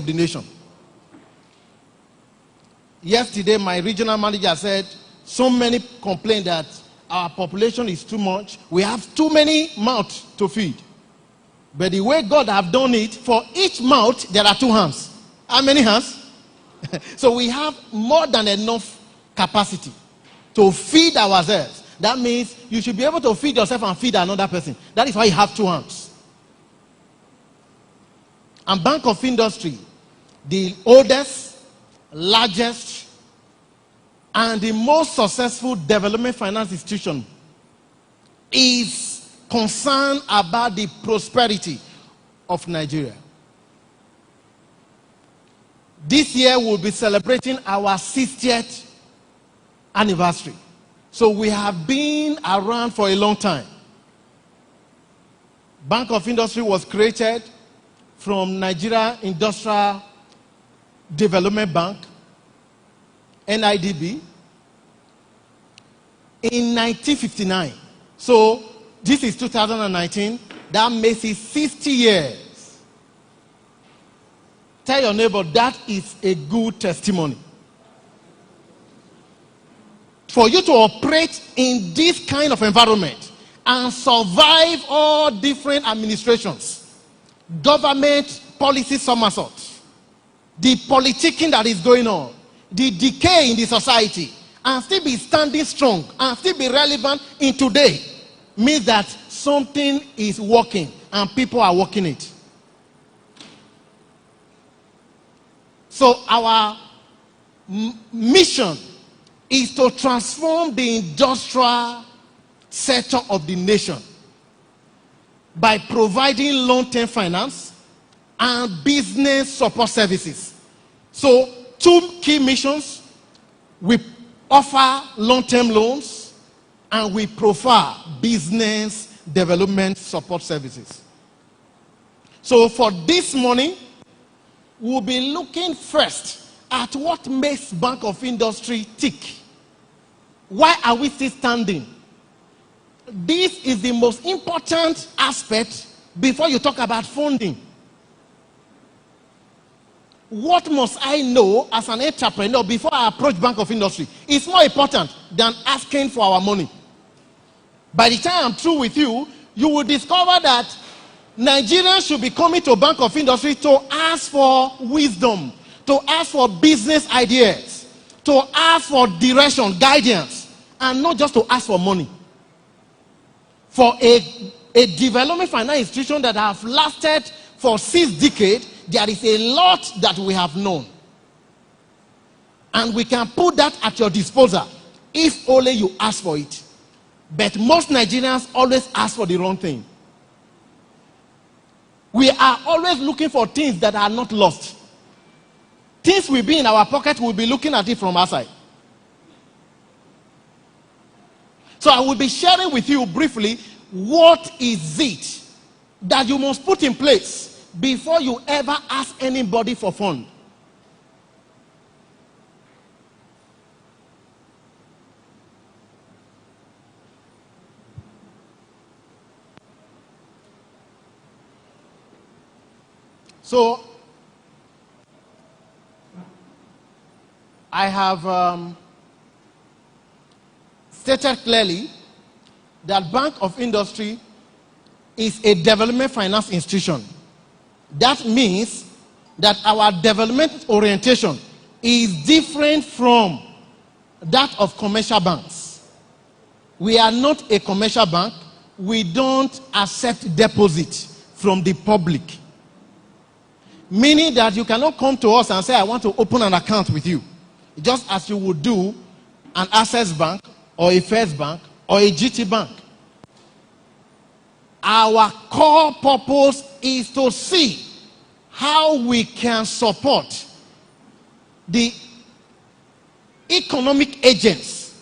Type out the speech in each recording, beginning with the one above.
of the nation. Yesterday, my regional manager said, so many complain that our population is too much. We have too many mouths to feed. But the way God have done it, for each mouth, there are 2 hands. How many hands? So we have more than enough capacity to feed ourselves. That means you should be able to feed yourself and feed another person. That is why you have 2 hands. And Bank of Industry, the oldest, largest, and the most successful development finance institution, is concerned about the prosperity of Nigeria. This year we'll be celebrating our 60th anniversary. So we have been around for a long time. Bank of Industry was created from Nigeria Industrial Development Bank, NIDB, in 1959. So this is 2019. That makes it 60 years. Tell your neighbor that is a good testimony. For you to operate in this kind of environment and survive all different administrations, government policy somersaults, the politicking that is going on, the decay in the society, and still be standing strong and still be relevant in today, means that something is working and people are working it. So our mission is to transform the industrial sector of the nation by providing long-term finance and business support services. So 2 key missions: we offer long-term loans and we provide business development support services. So for this morning, we'll be looking first at what makes Bank of Industry tick. Why are we still standing? This is the most important aspect before you talk about funding. What must I know as an entrepreneur before I approach Bank of Industry? It's more important than asking for our money. By the time I'm through with you, you will discover that Nigerians should be coming to Bank of Industry to ask for wisdom, to ask for business ideas, to ask for direction, guidance, and not just to ask for money. For a development finance institution that have lasted for 6 decades, there is a lot that we have known. And we can put that at your disposal if only you ask for it. But most Nigerians always ask for the wrong thing. We are always looking for things that are not lost. Things will be in our pocket, we'll be looking at it from outside. So I will be sharing with you briefly what is it that you must put in place before you ever ask anybody for fund. So I have stated clearly that Bank of Industry is a development finance institution. That means that our development orientation is different from that of commercial banks. We are not a commercial bank. We don't accept deposits from the public. Meaning that you cannot come to us and say, I want to open an account with you. Just as you would do an Access Bank or a First Bank or a GT Bank. Our core purpose is to see how we can support the economic agents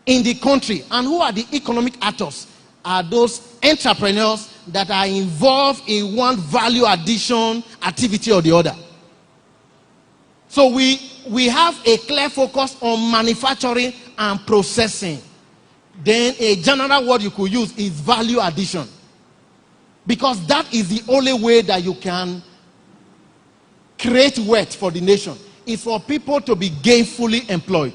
in the country. And who are the economic actors? Are those entrepreneurs that are involved in one value addition activity or the other. So we have a clear focus on manufacturing and processing. Then a general word you could use is value addition. Because that is the only way that you can create wealth for the nation is for people to be gainfully employed.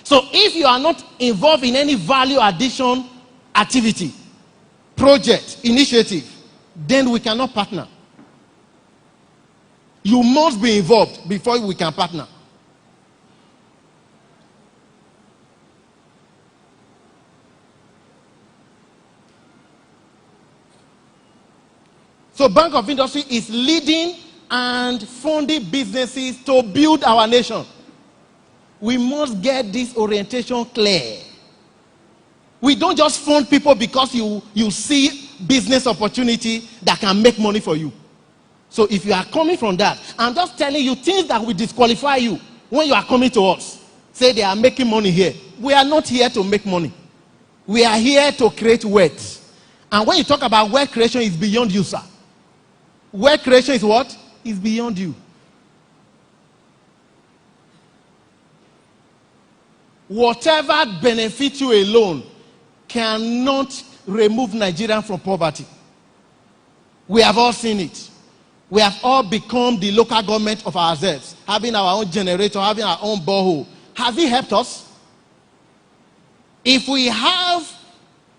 So if you are not involved in any value addition activity, project, initiative, then we cannot partner. You must be involved before we can partner. So Bank of Industry is leading and funding businesses to build our nation. We must get this orientation clear. We don't just fund people because you see business opportunity that can make money for you. So if you are coming from that, I'm just telling you things that will disqualify you when you are coming to us. Say they are making money here. We are not here to make money. We are here to create wealth. And when you talk about wealth creation, it's beyond you, sir. Wealth creation is what? Is beyond you. Whatever benefits you alone cannot remove Nigerians from poverty. We have all seen it. We have all become the local government of ourselves, having our own generator, having our own borehole. Has it helped us? If we have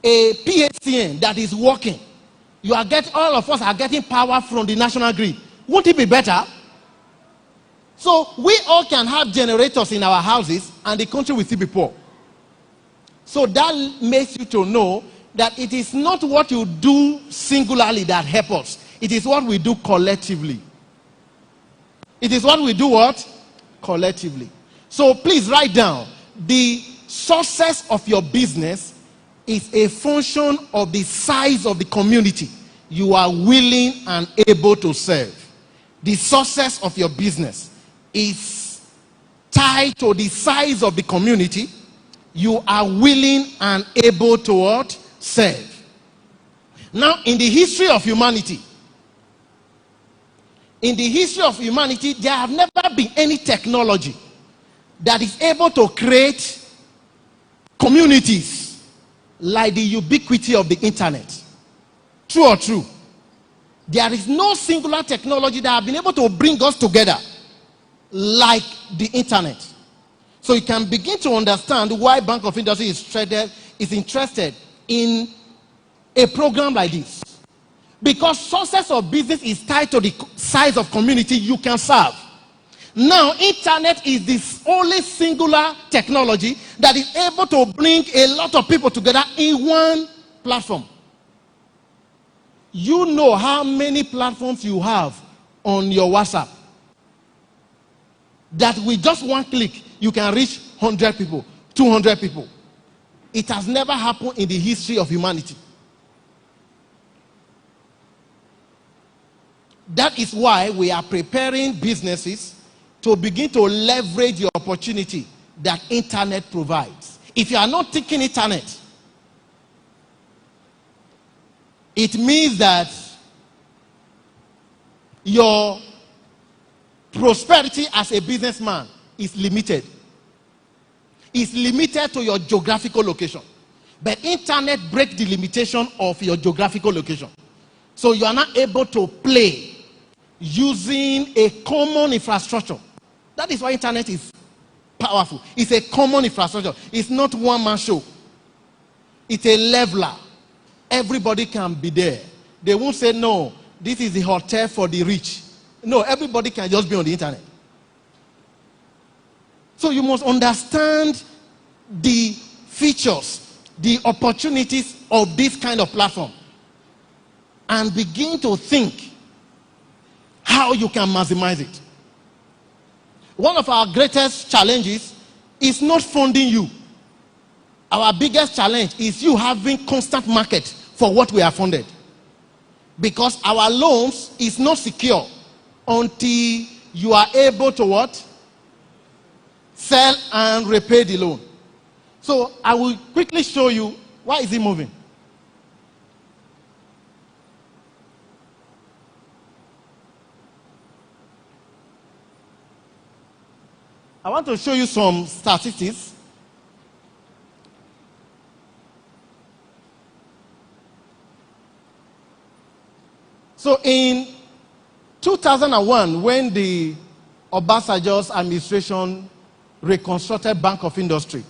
a PHCN that is working, all of us are getting power from the national grid. Won't it be better? So we all can have generators in our houses and the country will still be poor. So that makes you to know that it is not what you do singularly that helps us. It is what we do collectively. It is what we do what? Collectively. So please write down, the success of your business is a function of the size of the community you are willing and able to serve. The success of your business is tied to the size of the community you are willing and able to what? Serve. Now, in the history of humanity, there have never been any technology that is able to create communities like the ubiquity of the internet. True or true? There is no singular technology that has been able to bring us together like the internet. So you can begin to understand why Bank of Industry is interested in a program like this. Because success of business is tied to the size of community you can serve. Now, internet is the only singular technology that is able to bring a lot of people together in one platform. You know how many platforms you have on your WhatsApp. That with just one click, you can reach 100 people, 200 people. It has never happened in the history of humanity. That is why we are preparing businesses to begin to leverage the opportunity that internet provides. If you are not thinking internet, it means that your prosperity as a businessman is limited. It's limited to your geographical location. But internet breaks the limitation of your geographical location. So you are not able to play using a common infrastructure. That is why internet is powerful. It's a common infrastructure. It's not one-man show. It's a leveler. Everybody can be there. They won't say, no, this is the hotel for the rich. No, everybody can just be on the internet. So you must understand the features, the opportunities of this kind of platform, and begin to think how you can maximize it. One of our greatest challenges is not funding you. Our biggest challenge is you having constant market for what we have funded. Because our loans is not secure until you are able to what? Sell and repay the loan. So I will quickly show you, why is it moving? I want to show you some statistics. So in 2001, when the Obasanjo's administration reconstructed Bank of Industry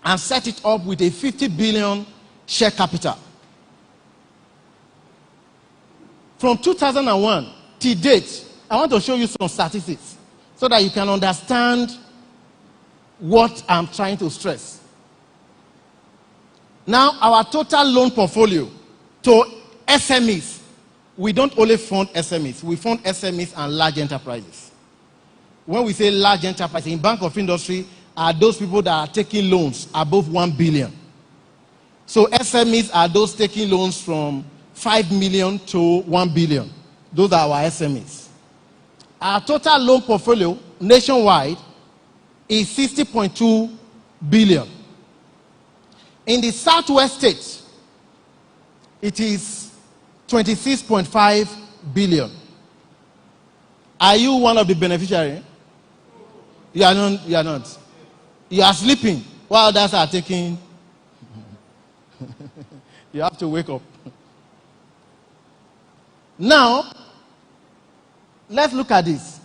and set it up with a 50 billion share capital. From 2001 to date, I want to show you some statistics so that you can understand what I'm trying to stress. Now, our total loan portfolio to SMEs, we don't only fund SMEs, we fund SMEs and large enterprises. When we say large enterprises, in Bank of Industry are those people that are taking loans above 1 billion. So SMEs are those taking loans from 5 million to 1 billion. Those are our SMEs. Our total loan portfolio nationwide is 60.2 billion. In the Southwest states, it is 26.5 billion. Are you one of the beneficiaries? You are not. You are not. You are sleeping while others are taking. You have to wake up. Now, let's look at this.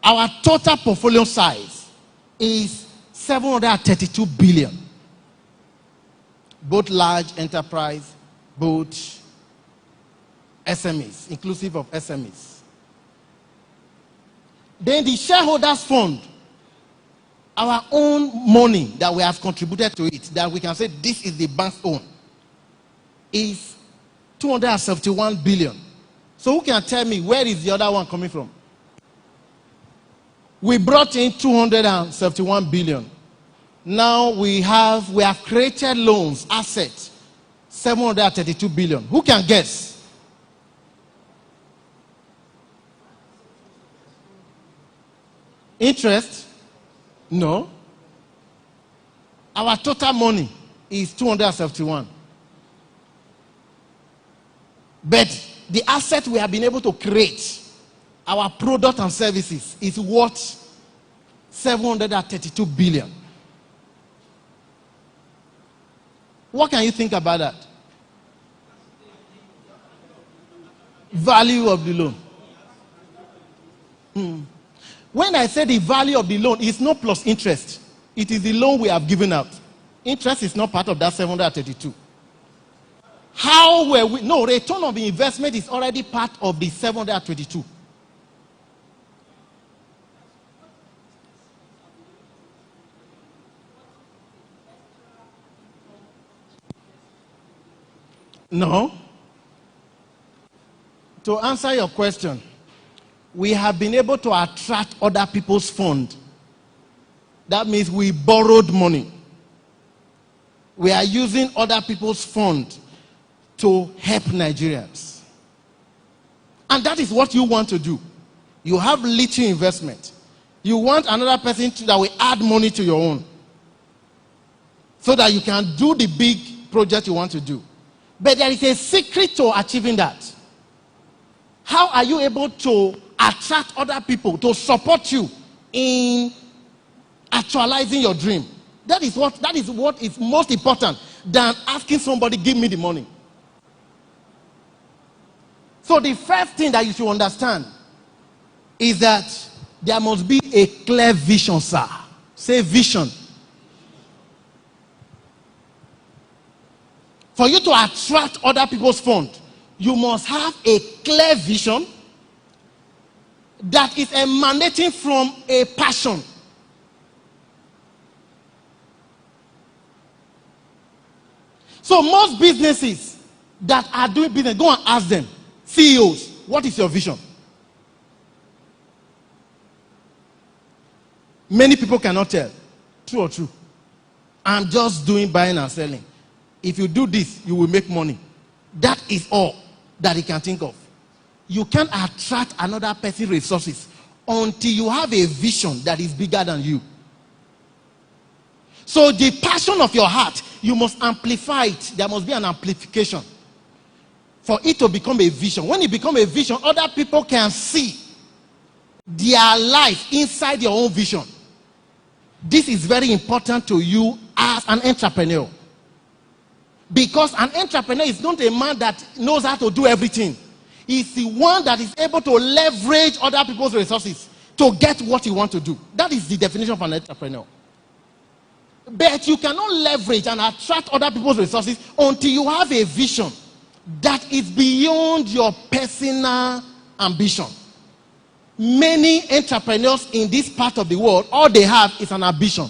Our total portfolio size is 732 billion. Both large enterprise, both SMEs, inclusive of SMEs. Then the shareholders fund, our own money that we have contributed to it, that we can say this is the bank's own, is 271 billion. So who can tell me where is the other one coming from? We brought in 271 billion. Now we have created loans, assets, 732 billion. Who can guess? Interest? No. Our total money is 271. But the asset we have been able to create, our product and services, is worth 732 billion. What can you think about that? Value of the loan. When I say the value of the loan, it's not plus interest. It is the loan we have given out. Interest is not part of that 732. How were we? No, return of the investment is already part of the 722. No. To answer your question, we have been able to attract other people's funds. That means we borrowed money. We are using other people's funds to help Nigerians. And that is what you want to do. You have little investment. You want another person that will add money to your own, so that you can do the big project you want to do. But there is a secret to achieving that. How are you able to attract other people to support you in actualizing your dream? That is what is most important than asking somebody, give me the money. So the first thing that you should understand is that there must be a clear vision, sir. Say vision. For you to attract other people's funds, you must have a clear vision that is emanating from a passion. So most businesses that are doing business, go and ask them, CEOs, what is your vision? Many people cannot tell. True or true? I'm just doing buying and selling. If you do this, you will make money. That is all that he can think of. You can't attract another person's resources until you have a vision that is bigger than you. So the passion of your heart, you must amplify it. There must be an amplification for it to become a vision. When it becomes a vision, other people can see their life inside your own vision. This is very important to you as an entrepreneur. Because an entrepreneur is not a man that knows how to do everything. He's the one that is able to leverage other people's resources to get what he wants to do. That is the definition of an entrepreneur. But you cannot leverage and attract other people's resources until you have a vision that is beyond your personal ambition. Many entrepreneurs in this part of the world, all they have is an ambition.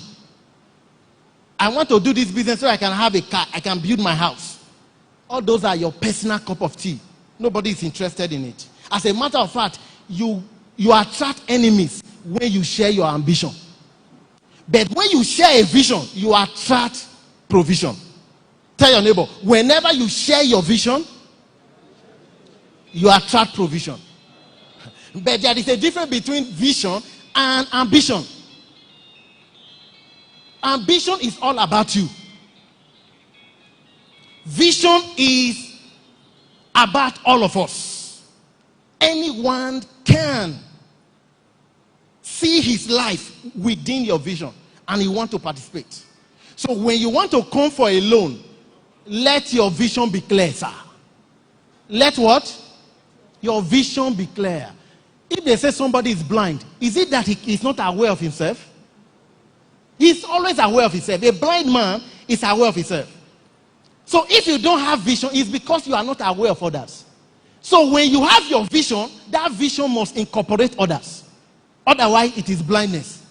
I want to do this business so I can have a car, I can build my house. All those are your personal cup of tea. Nobody is interested in it. As a matter of fact, you attract enemies when you share your ambition. But when you share a vision, you attract provision. Tell your neighbor, whenever you share your vision, you attract provision. But there is a difference between vision and ambition. Ambition is all about you. Vision is about all of us. Anyone can see his life within your vision and you want to participate. So when you want to come for a loan, let your vision be clear, sir. Let what? Your vision be clear. If they say somebody is blind, is it that he is not aware of himself? He's always aware of himself. A blind man is aware of himself. So if you don't have vision, it's because you are not aware of others. So when you have your vision, that vision must incorporate others. Otherwise, it is blindness.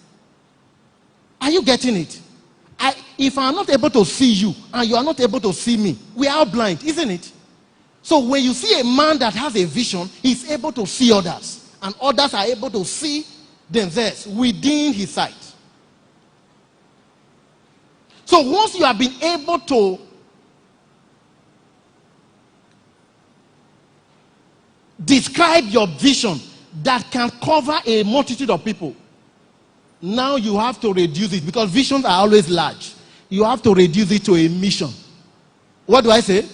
Are you getting it? If I'm not able to see you and you are not able to see me, we are all blind, isn't it? So when you see a man that has a vision, he's able to see others. And others are able to see themselves within his sight. So once you have been able to describe your vision that can cover a multitude of people, now you have to reduce it, because visions are always large. You have to reduce it to a mission. What do I say?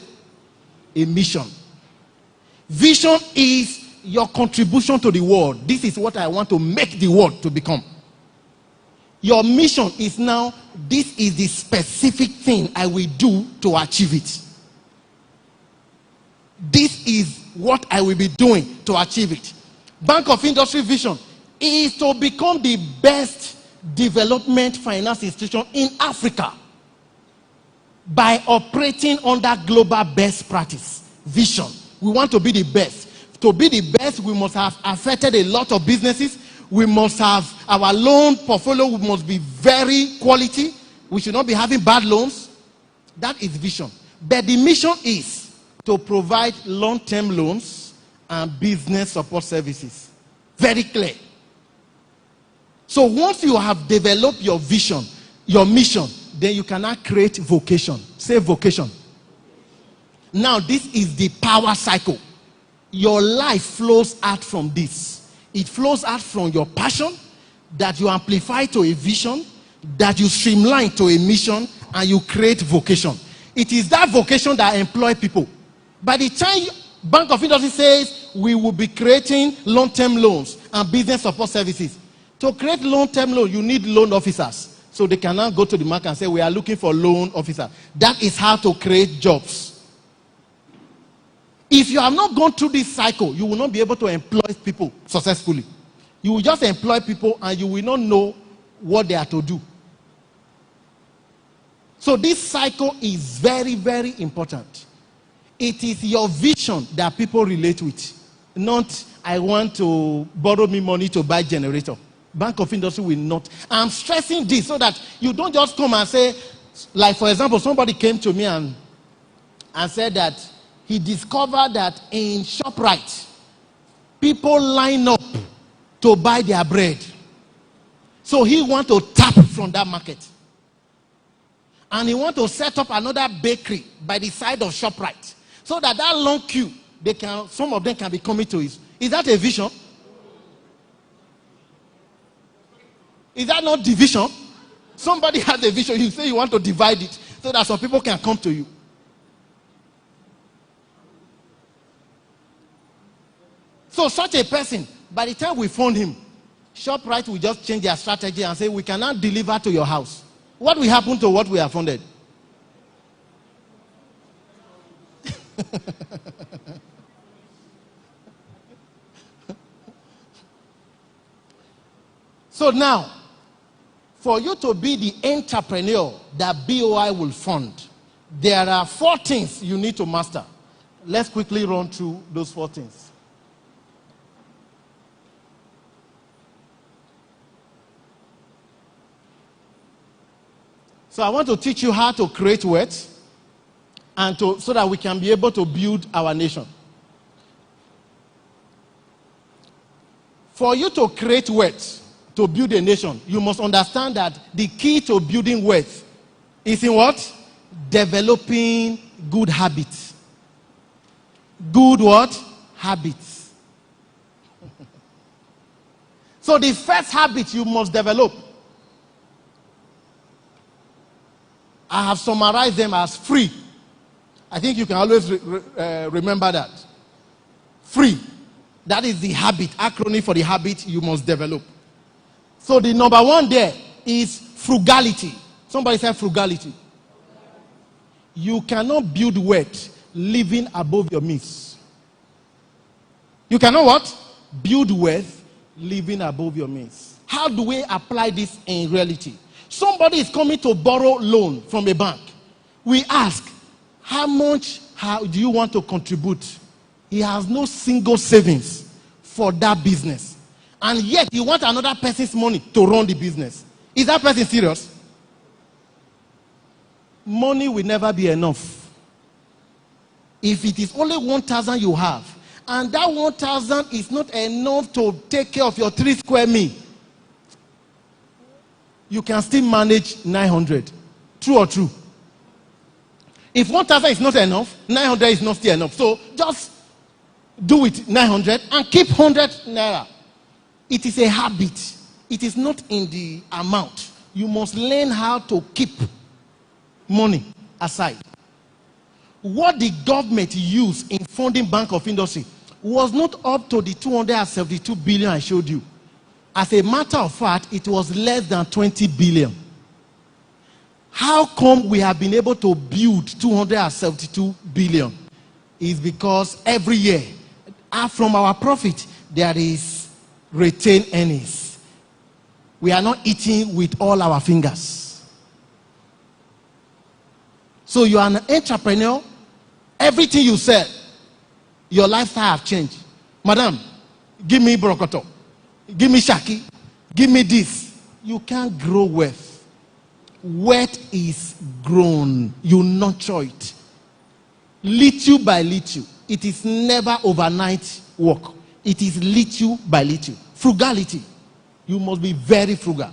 A mission. Vision is your contribution to the world. This is what I want to make the world to become. Your mission is now, this is the specific thing I will do to achieve it. This is what I will be doing to achieve it. Bank of Industry vision is to become the best development finance institution in Africa by operating under global best practice. Vision. We want to be the best. To be the best, we must have affected a lot of businesses. We must have our loan portfolio must be very quality. We should not be having bad loans. That is vision. But the mission is to provide long-term loans and business support services. Very clear. So once you have developed your vision, your mission, then you cannot create vocation. Say vocation. Now this is the power cycle. Your life flows out from this. It flows out from your passion that you amplify to a vision, that you streamline to a mission, and you create vocation. It is that vocation that employs people. By the time Bank of Industry says we will be creating long-term loans and business support services, to create long-term loan, you need loan officers. So they can now go to the market and say, we are looking for loan officers. That is how to create jobs. If you have not gone through this cycle, you will not be able to employ people successfully. You will just employ people and you will not know what they are to do. So this cycle is very, very important. It is your vision that people relate with. Not, I want to borrow me money to buy generator. Bank of Industry will not. I'm stressing this so that you don't just come and say, like for example, somebody came to me and said that he discovered that in ShopRite, people line up to buy their bread. So he wants to tap from that market. And he wants to set up another bakery by the side of ShopRite. So that long queue, some of them can be coming to it. Is that a vision? Is that not division? Somebody has a vision, you say you want to divide it so that some people can come to you. So such a person, by the time we found him, ShopRite will just change their strategy and say, we cannot deliver to your house. What will happen to what we have funded? So now, for you to be the entrepreneur that BOI will fund, there are 4 things you need to master. Let's quickly run through those 4 things. So I want to teach you how to create wealth and so that we can be able to build our nation. For you to create wealth, to build a nation, you must understand that the key to building wealth is in what? Developing good habits. Good what? Habits. So the first habit you must develop, I have summarized them as free. I think you can always remember that. Free. That is the habit, acronym for the habit you must develop. So the number 1 there is frugality. Somebody said frugality. You cannot build wealth living above your means. You cannot what? Build wealth living above your means. How do we apply this in reality? Somebody is coming to borrow loan from a bank. We ask, how much do you want to contribute? He has no single savings for that business. And yet you want another person's money to run the business. Is that person serious? Money will never be enough. If it is only 1,000 you have, and that 1,000 is not enough to take care of your 3 square meal, you can still manage 900. True or true? If 1,000 is not enough, 900 is not still enough. So just do it 900 and keep 100 naira. It is a habit. It is not in the amount. You must learn how to keep money aside. What the government used in funding Bank of Industry was not up to the 272 billion I showed you. As a matter of fact, it was less than 20 billion. How come we have been able to build 272 billion? Is because every year, from our profit, there is retained earnings. We are not eating with all our fingers. So you are an entrepreneur. Everything you sell, your lifestyle have changed. Madam, give me brokoto. Give me shaki. Give me this. You can't grow wealth. Wealth is grown. You nurture it. Little by little. It is never overnight work. It is little by little. Frugality. You must be very frugal.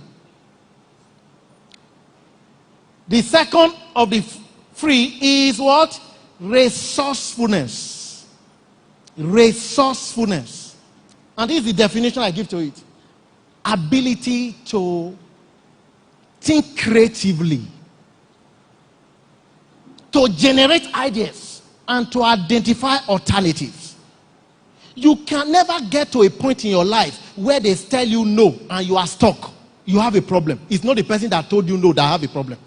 The second of the free is what? Resourcefulness. Resourcefulness. And this is the definition I give to it. Ability to think creatively, to generate ideas, and to identify alternatives. You can never get to a point in your life where they tell you no and you are stuck. You have a problem. It's not the person that told you no that have a problem.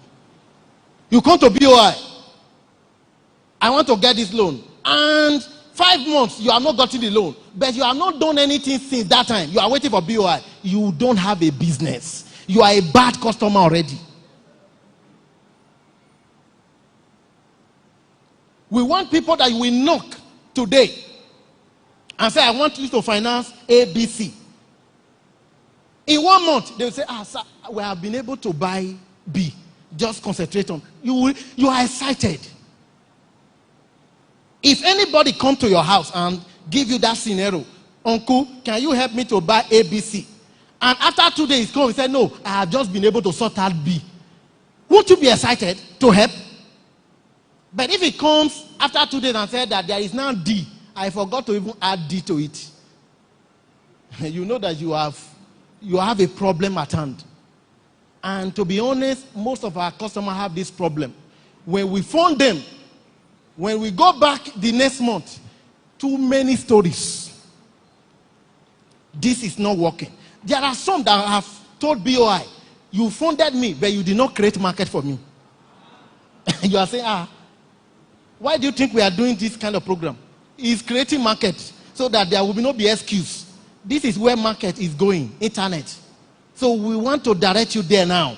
You come to BOI. I want to get this loan. And 5 months, you have not gotten the loan. But you have not done anything since that time. You are waiting for BOI. You don't have a business. You are a bad customer already. We want people that will knock today and say, I want you to finance ABC. In 1 month, they will say, sir, we have been able to buy B. Just concentrate on. You are excited. If anybody come to your house and give you that scenario, uncle, can you help me to buy ABC? And after 2 days, come and say, no, I have just been able to sort out B. Won't you be excited to help? But if it comes after 2 days and says that there is now D, I forgot to even add D to it. You know that you have a problem at hand. And to be honest, most of our customers have this problem. When we phone them, when we go back the next month, too many stories. This is not working. There are some that have told BOI, you funded me, but you did not create market for me. You are saying, Why do you think we are doing this kind of program? It's creating market so that there will be no excuse. This is where market is going, internet. So we want to direct you there now.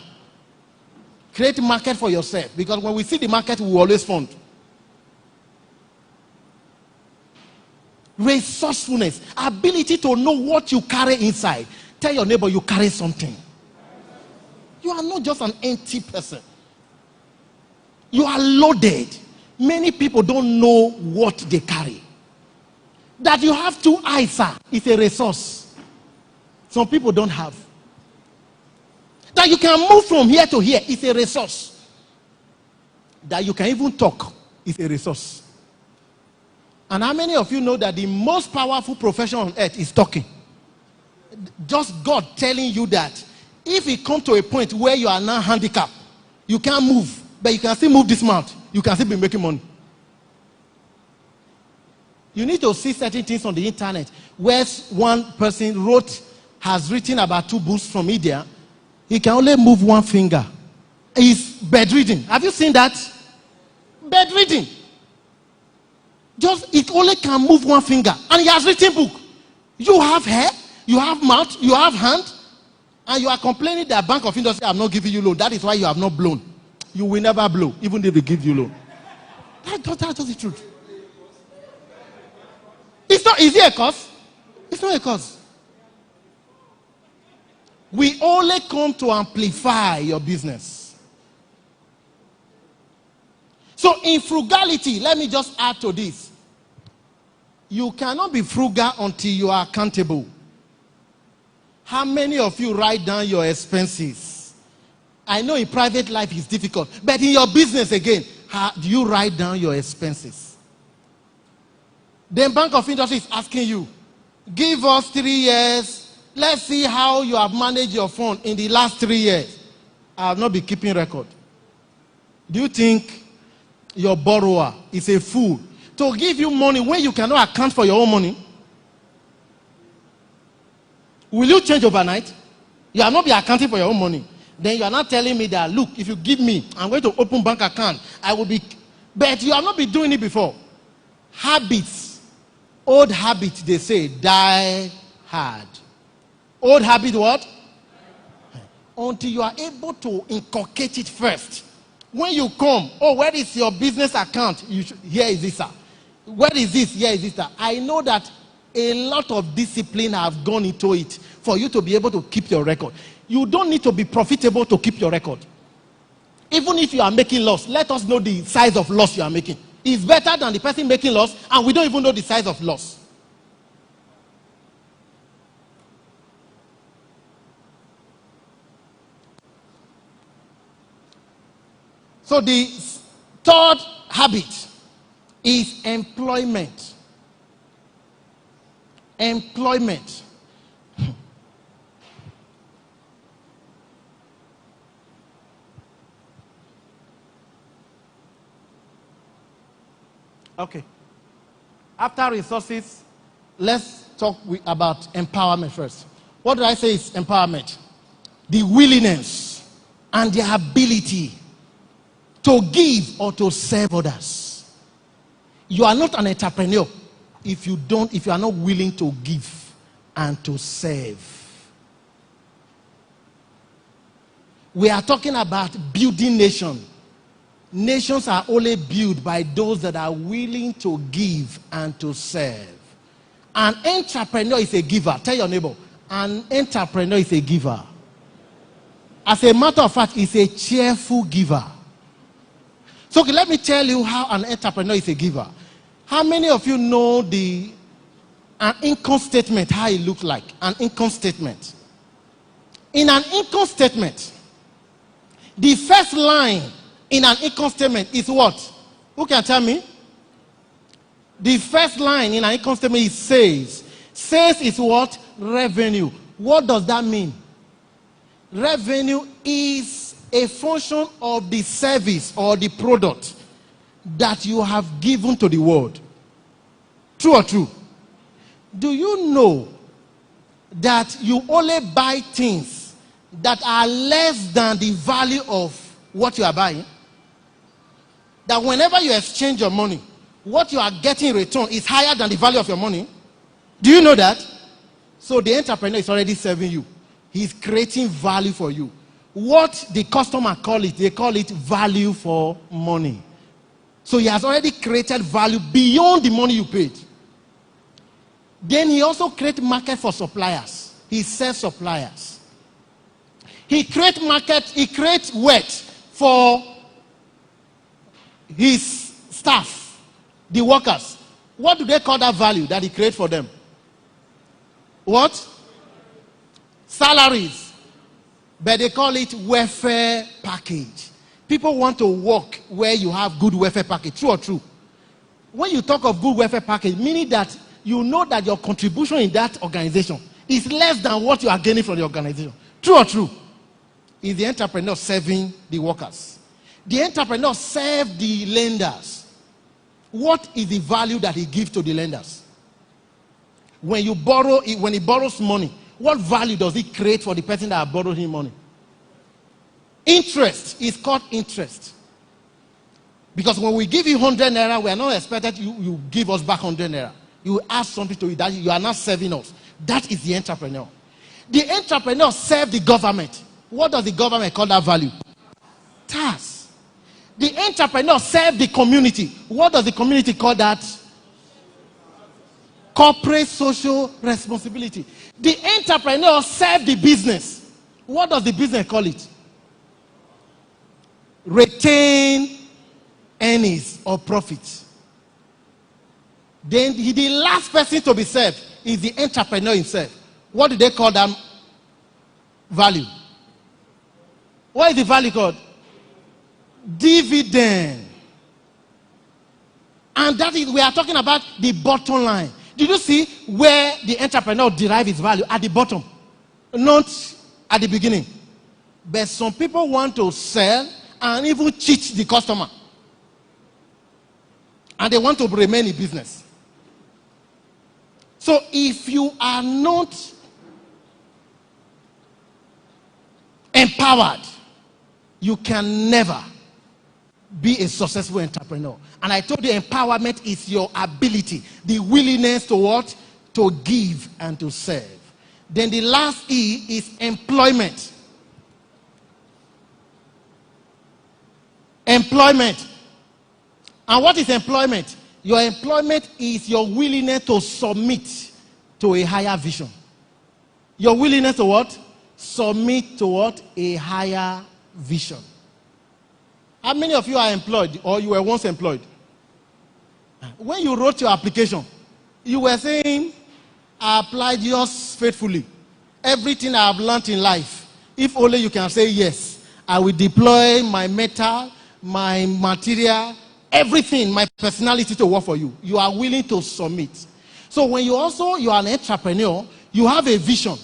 Create market for yourself, because when we see the market, we will always fund. Resourcefulness, ability to know what you carry inside. Tell your neighbor you carry something. You are not just an empty person. You are loaded. Many people don't know what they carry. That you have 2 eyes, sir, is a resource. Some people don't have. That you can move from here to here is a resource. That you can even talk is a resource. And how many of you know that the most powerful profession on earth is talking? Just God telling you that if it comes to a point where you are now handicapped, you can't move, but you can still move this mouth, you can still be making money. You need to see certain things on the internet where one person has written about 2 books from India. He can only move 1 finger. He's bedridden. Have you seen that? Bedridden. Just, it only can move 1 finger. And he has written book. You have hair, you have mouth, you have hand, and you are complaining that Bank of Industry have not given you loan. That is why you have not blown. You will never blow, even if they give you loan. That's just the truth. It's not, is it a cause? It's not a cause. We only come to amplify your business. So in frugality, let me just add to this. You cannot be frugal until you are accountable. How many of you write down your expenses? I know in private life it's difficult, but in your business again, how do you write down your expenses? Then Bank of Industry is asking you, give us 3 years. Let's see how you have managed your fund in the last 3 years. I have not been keeping record. Do you think your borrower is a fool to give you money when you cannot account for your own money? Will you change overnight? You are not be accounting for your own money. Then you are not telling me that, look, if you give me, I'm going to open bank account. I will be, but you have not been doing it before. Habits, old habits, they say, die hard. Old habit what? Until you are able to inculcate it first. When you come, oh, where is your business account? Here is this, sir. Where is this? Here is this, sir. I know that a lot of discipline have gone into it for you to be able to keep your record. You don't need to be profitable to keep your record. Even if you are making loss, let us know the size of loss you are making. It's better than the person making loss, and we don't even know the size of loss. So the 3rd habit is employment. Employment. Okay. After resources, let's talk about empowerment first. What did I say is empowerment? The willingness and the ability to give or to serve others. You are not an entrepreneur if you are not willing to give and to serve. We are talking about building nation. Nations are only built by those that are willing to give and to serve. An entrepreneur is a giver. Tell your neighbor, an entrepreneur is a giver. As a matter of fact, he's a cheerful giver. So okay, let me tell you how an entrepreneur is a giver. How many of you know an income statement, how it looks like? An income statement. In an income statement, the first line in an income statement is what? Who can tell me? The first line in an income statement is sales. Sales is what? Revenue. What does that mean? Revenue is a function of the service or the product that you have given to the world. True or true? Do you know that you only buy things that are less than the value of what you are buying? that whenever you exchange your money, what you are getting in return is higher than the value of your money? Do you know that? So the entrepreneur is already serving you. He's creating value for you. What the customer call it, they call it value for money. So he has already created value beyond the money you paid. Then he also creates market for suppliers. He sells suppliers. He creates market, he creates wealth for his staff, the workers. What do they call that value that he creates for them? What? Salaries. But they call it welfare package. People want to work where you have good welfare package. True or true? When you talk of good welfare package, meaning that you know that your contribution in that organization is less than what you are gaining from the organization. True or true? Is the entrepreneur serving the workers? The entrepreneur serves the lenders. What is the value that he gives to the lenders? When he borrows money, what value does he create for the person that borrowed him money? Interest is called interest. Because when we give you 100 naira, we are not expected you give us back 100 naira. You ask something to you that you are not serving us. That is the entrepreneur. The entrepreneur serves the government. What does the government call that value? Tax. The entrepreneur serves the community. What does the community call that? Corporate social responsibility. The entrepreneur serves the business. What does the business call it? Retain earnings or profits. Then the last person to be served is the entrepreneur himself. What do they call that value? What is the value called? Dividend. And that is, we are talking about the bottom line. Did you see where the entrepreneur derives his value? At the bottom, not at the beginning. But some people want to sell and even cheat the customer. And they want to remain in business. So if you are not empowered, you can never be a successful entrepreneur. And I told you empowerment is your ability, the willingness to what? To give and to serve. Then the last E is employment. Employment. And what is employment? Your employment is your willingness to submit to a higher vision. Your willingness to what? Submit to what? A higher vision. How many of you are employed or you were once employed? When you wrote your application, you were saying, I applied yours faithfully. Everything I have learned in life, if only you can say yes, I will deploy my metal, my material, everything, my personality to work for you. You are willing to submit. So when you are an entrepreneur, you have a vision.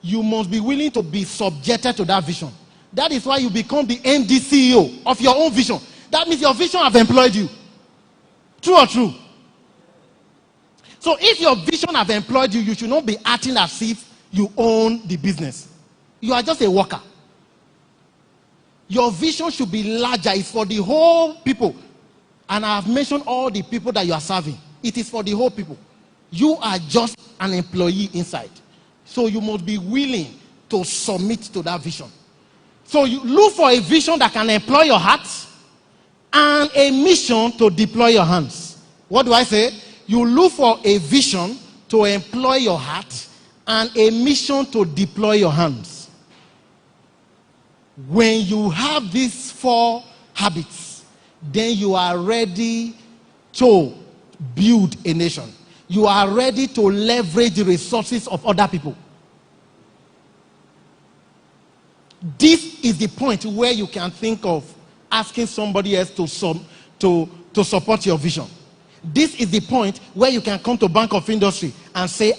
You must be willing to be subjected to that vision. That is why you become the MD CEO of your own vision. That means your vision have employed you. True or true? So if your vision have employed you, you should not be acting as if you own the business. You are just a worker. Your vision should be larger. It's for the whole people. And I have mentioned all the people that you are serving. It is for the whole people. You are just an employee inside. So you must be willing to submit to that vision. So you look for a vision that can employ your heart and a mission to deploy your hands. What do I say? You look for a vision to employ your heart and a mission to deploy your hands. When you have these 4 habits, then you are ready to build a nation. You are ready to leverage the resources of other people. This is the point where you can think of asking somebody else to support your vision. This is the point where you can come to Bank of Industry and say,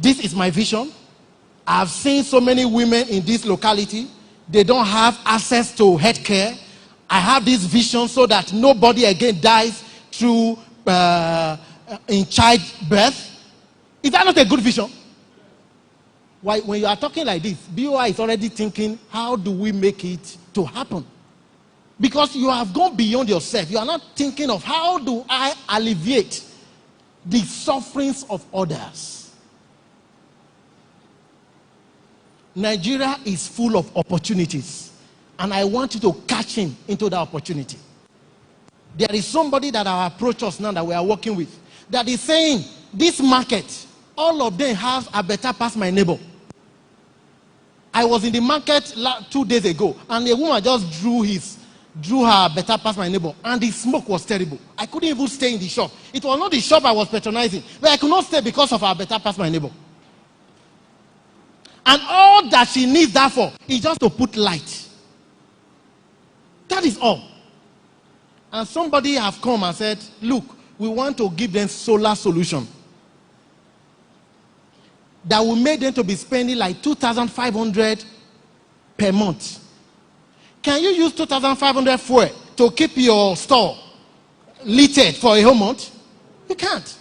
this is my vision. I've seen so many women in this locality. They don't have access to health care. I have this vision so that nobody again dies through in childbirth. Is that not a good vision? Why, when you are talking like this, BOI is already thinking, how do we make it to happen? Because you have gone beyond yourself. You are not thinking of how do I alleviate the sufferings of others. Nigeria is full of opportunities. And I want you to catch him into that opportunity. There is somebody that I approach us now that we are working with that is saying, this market, all of them have a better pass my neighbor. I was in the market 2 days ago, and a woman just drew her better pass my neighbor, and the smoke was terrible. I couldn't even stay in the shop. It was not the shop I was patronizing, but I could not stay because of her better pass my neighbor. And all that she needs that for is just to put light. That is all. And somebody have come and said, look, we want to give them solar solution that will make them to be spending like 2,500 per month. Can you use 2,500 fuel to keep your store lit for a whole month? You can't.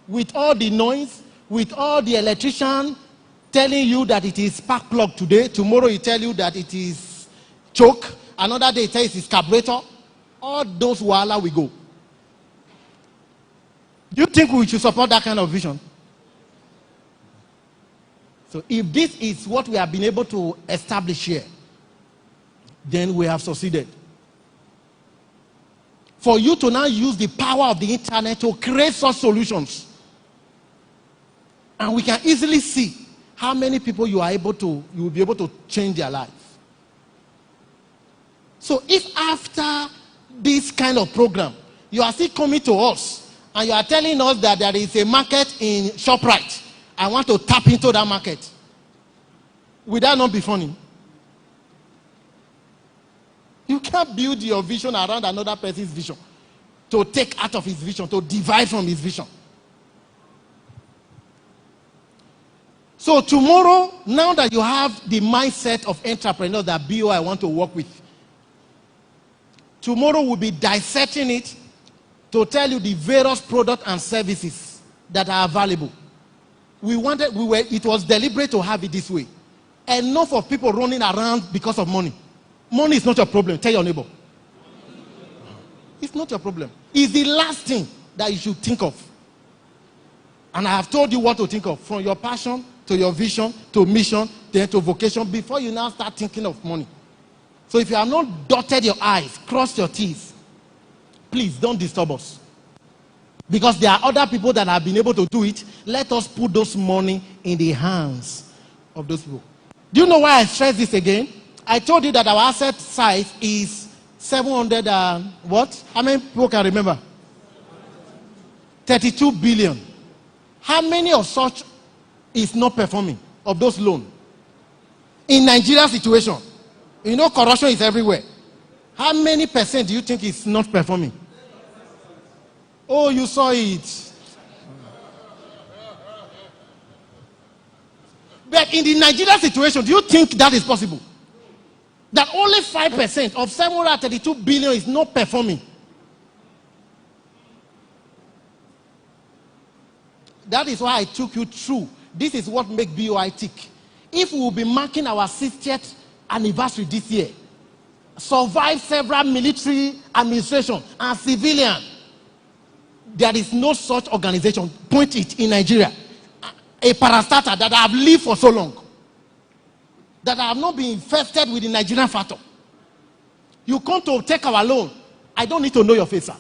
With all the noise, with all the electrician telling you that it is spark plug today, tomorrow he tell you that it is choke, another day he tells it's carburetor, all those wahala we go. Do you think we should support that kind of vision? So if this is what we have been able to establish here, then we have succeeded. For you to now use the power of the internet to create such solutions, and we can easily see how many people you will be able to change their life. So if after this kind of program, you are still coming to us and you are telling us that there is a market in ShopRite, I want to tap into that market, would that not be funny? You can't build your vision around another person's vision, to take out of his vision, to divide from his vision. So tomorrow, now that you have the mindset of entrepreneurs that BOI want to work with, tomorrow we'll be dissecting it to tell you the various products and services that are available. It was deliberate to have it this way. Enough of people running around because of money. Money is not your problem. Tell your neighbor. It's not your problem. It's the last thing that you should think of. And I have told you what to think of. From your passion, to your vision, to mission, then to vocation, before you now start thinking of money. So if you have not dotted your I's, crossed your T's, please don't disturb us. Because there are other people that have been able to do it. Let us put those money in the hands of those people. Do you know why I stress this again? I told you that our asset size is 700 what? How many people can remember? 32 billion. How many of such is not performing of those loans? In Nigeria's situation, you know corruption is everywhere. How many percent do you think is not performing? Oh, you saw it. But in the Nigeria situation, do you think that is possible? That only 5% of 732 billion is not performing. That is why I took you through. This is what makes BOI tick. If we will be marking our 60th anniversary this year, survive several military administration and civilian, there is no such organization, point it, in Nigeria, a parastatal that have lived for so long, that have not been infested with the Nigerian factor. You come to take our loan, I don't need to know your face, sir.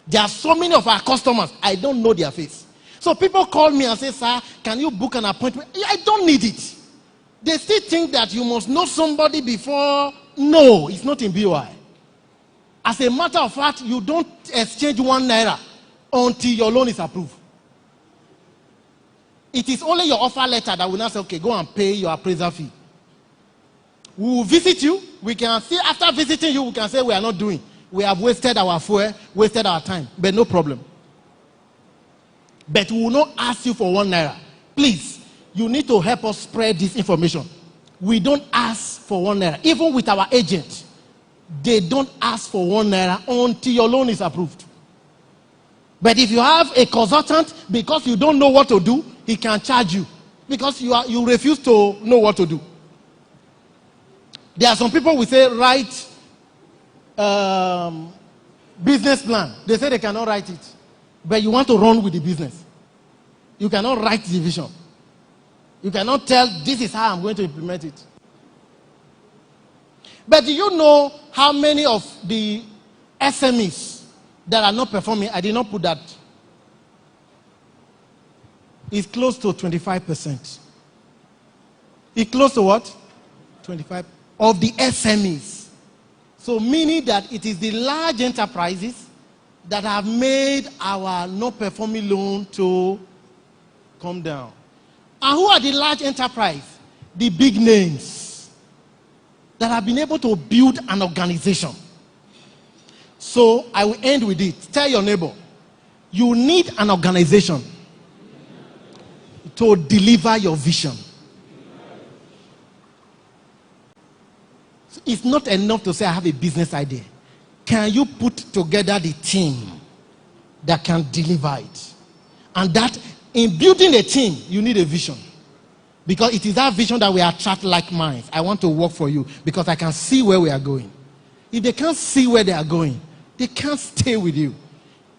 There are so many of our customers, I don't know their face. So people call me and say, sir, can you book an appointment? I don't need it. They still think that you must know somebody before. No, it's not in BOI. As a matter of fact, you don't exchange 1 naira until your loan is approved. It is only your offer letter that will now say, okay, go and pay your appraisal fee. We will visit you. We can see, after visiting you, we can say we are not doing. We have wasted our fuel, wasted our time, but no problem. But we will not ask you for 1 naira. Please, you need to help us spread this information. We don't ask for 1 naira. Even with our agent, they don't ask for 1 naira until your loan is approved. But if you have a consultant, because you don't know what to do, he can charge you because you refuse to know what to do. There are some people who say, write business plan. They say they cannot write it. But you want to run with the business. You cannot write the vision. You cannot tell, this is how I'm going to implement it. But do you know how many of the SMEs that are not performing? I did not put that. It's close to 25%. It's close to what? 25% of the SMEs. So meaning that it is the large enterprises that have made our not performing loan to come down. And who are the large enterprise? The big names that have been able to build an organization. So I will end with it. Tell your neighbor, you need an organization to deliver your vision. It's not enough to say I have a business idea. Can you put together the team that can deliver it? And that in building a team, you need a vision. Because it is that vision that will attract like minds. I want to work for you because I can see where we are going. If they can't see where they are going, they can't stay with you.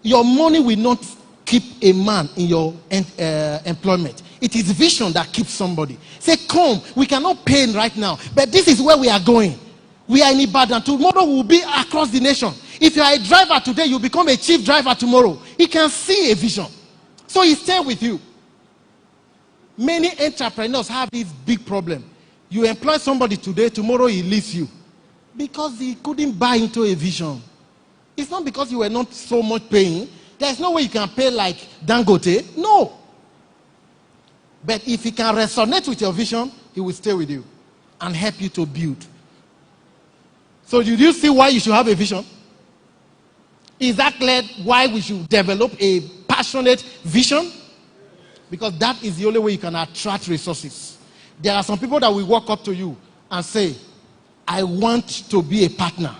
Your money will not keep a man in your employment. It is vision that keeps somebody. Say, come, we cannot pay right now, but this is where we are going. We are in Ibadan. Tomorrow we will be across the nation. If you are a driver today, you become a chief driver tomorrow. He can see a vision. So he stay with you. Many entrepreneurs have this big problem. You employ somebody today, tomorrow he leaves you. Because he couldn't buy into a vision. It's not because you were not so much paying. There's no way you can pay like Dangote. No. But if he can resonate with your vision, he will stay with you and help you to build. So did you see why you should have a vision? Is that clear why we should develop a passionate vision? Because that is the only way you can attract resources. There are some people that will walk up to you and say, I want to be a partner.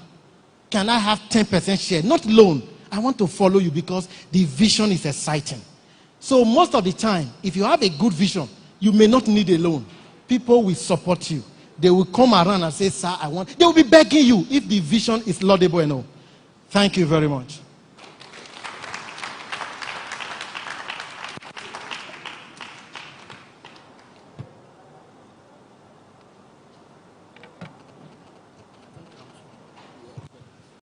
Can I have 10% share? Not loan. I want to follow you because the vision is exciting. So most of the time, if you have a good vision, you may not need a loan. People will support you. They will come around and say, sir, I want. They will be begging you if the vision is laudable enough. Thank you very much.